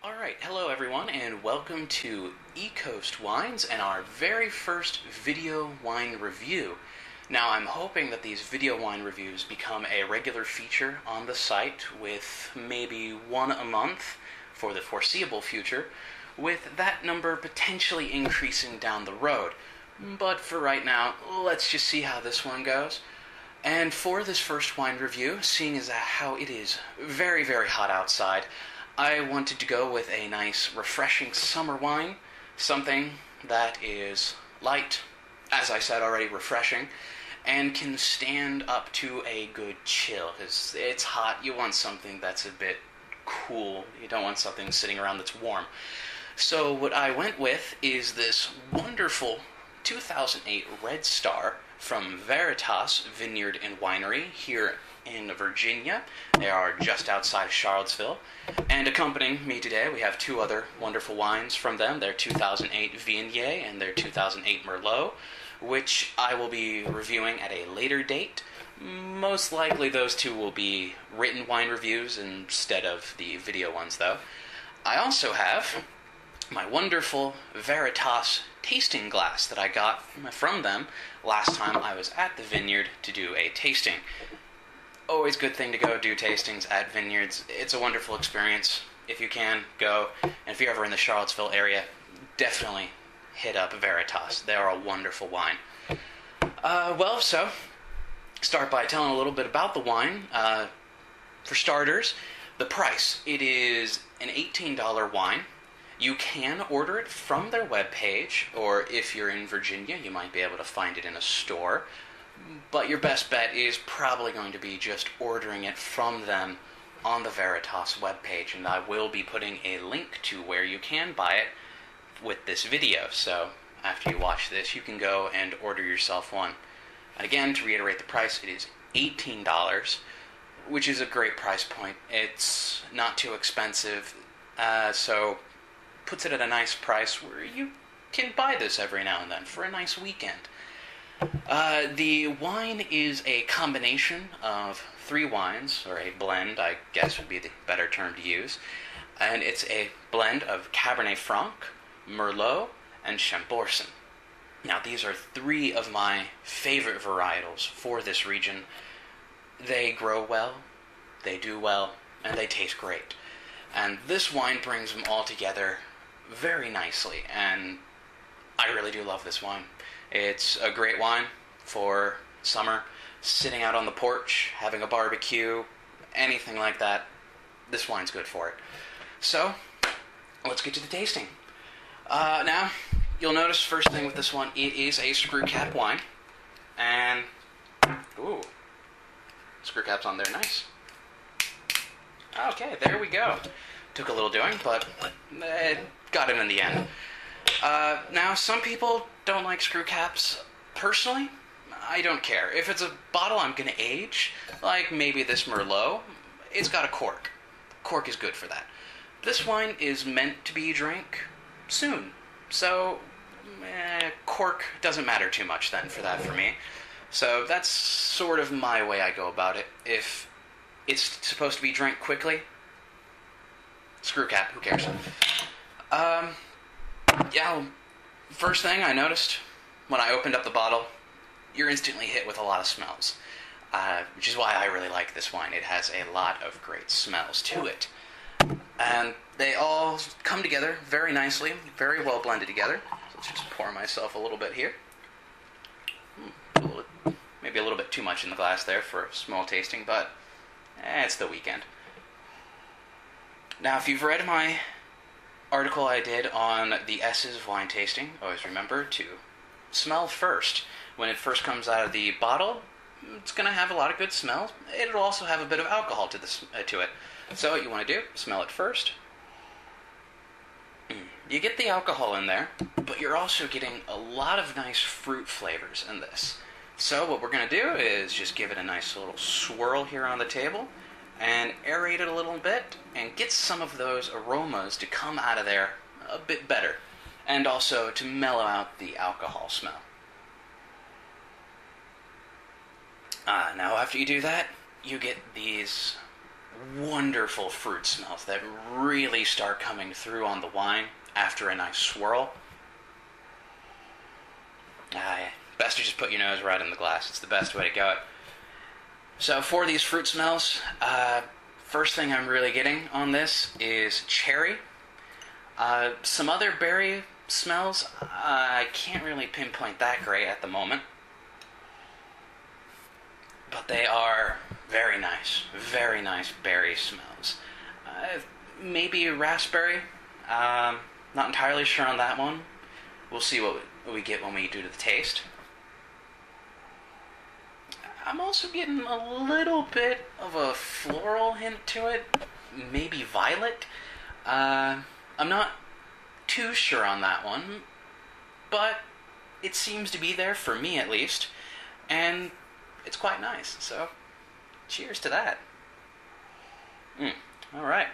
Alright, hello everyone, and welcome to eCoast Wines and our very first video wine review. Now, I'm hoping that these video wine reviews become a regular feature on the site, with maybe one a month for the foreseeable future, with that number potentially increasing down the road. But for right now, let's just see how this one goes. And for this first wine review, seeing as how it is very, very hot outside, I wanted to go with a nice, refreshing summer wine, something that is light, as I said already, refreshing, and can stand up to a good chill, because it's hot. You want something that's a bit cool. You don't want something sitting around that's warm. So what I went with is this wonderful 2008 Red Star from Veritas Vineyard and Winery here in Virginia. They are just outside of Charlottesville. And accompanying me today, we have two other wonderful wines from them, their 2008 Vineyard and their 2008 Merlot, which I will be reviewing at a later date. Most likely those two will be written wine reviews instead of the video ones, though. I also have my wonderful Veritas tasting glass that I got from them last time I was at the vineyard to do a tasting. Always good thing to go do tastings at vineyards. It's a wonderful experience. If you can, go. And if you're ever in the Charlottesville area, definitely hit up Veritas. They are a wonderful wine. So start by telling a little bit about the wine. For starters, the price. It is an $18 wine. You can order it from their webpage, or if you're in Virginia, you might be able to find it in a store. But your best bet is probably going to be just ordering it from them on the Veritas webpage, and I will be putting a link to where you can buy it with this video. So after you watch this, you can go and order yourself one. And again, to reiterate the price, it is $18, which is a great price point. It's not too expensive, so puts it at a nice price where you can buy this every now and then for a nice weekend. The wine is a combination of three wines, or a blend, I guess would be the better term to use. And it's a blend of Cabernet Franc, Merlot, and Chambourcin. Now, these are three of my favorite varietals for this region. They grow well, they do well, and they taste great. And this wine brings them all together very nicely, and I really do love this wine. It's a great wine for summer, sitting out on the porch, having a barbecue, anything like that. This wine's good for it. So, let's get to the tasting. Now, you'll notice first thing with this one, it is a screw cap wine. And, ooh, screw cap's on there, nice. Okay, there we go. Took a little doing, but got it in the end. Now, some people don't like screw caps. Personally, I don't care. If it's a bottle I'm going to age, like maybe this Merlot, it's got a cork. Cork is good for that. This wine is meant to be drank soon, so cork doesn't matter too much then for that for me. So that's sort of my way I go about it. If it's supposed to be drank quickly, screw cap, who cares? First thing I noticed when I opened up the bottle, you're instantly hit with a lot of smells, which is why I really like this wine. It has a lot of great smells to it. And they all come together very nicely, very well blended together. So let's just pour myself a little bit here. Maybe a little bit too much in the glass there for a small tasting, but it's the weekend. Now, if you've read my article I did on the S's of wine tasting, always remember to smell first. When it first comes out of the bottle, it's going to have a lot of good smells. It'll also have a bit of alcohol to it. So what you want to do, smell it first. You get the alcohol in there, but you're also getting a lot of nice fruit flavors in this. So what we're going to do is just give it a nice little swirl here on the table, and aerate it a little bit, and get some of those aromas to come out of there a bit better, and also to mellow out the alcohol smell. Now after you do that, you get these wonderful fruit smells that really start coming through on the wine after a nice swirl. Best to just put your nose right in the glass. It's the best way to go. So for these fruit smells, first thing I'm really getting on this is cherry. Some other berry smells, I can't really pinpoint that great at the moment. But they are very nice berry smells. Maybe raspberry. Not entirely sure on that one. We'll see what we get when we do the taste. I'm also getting a little bit of a floral hint to it. Maybe violet. I'm not too sure on that one, but it seems to be there for me at least, and it's quite nice. So, cheers to that. All right.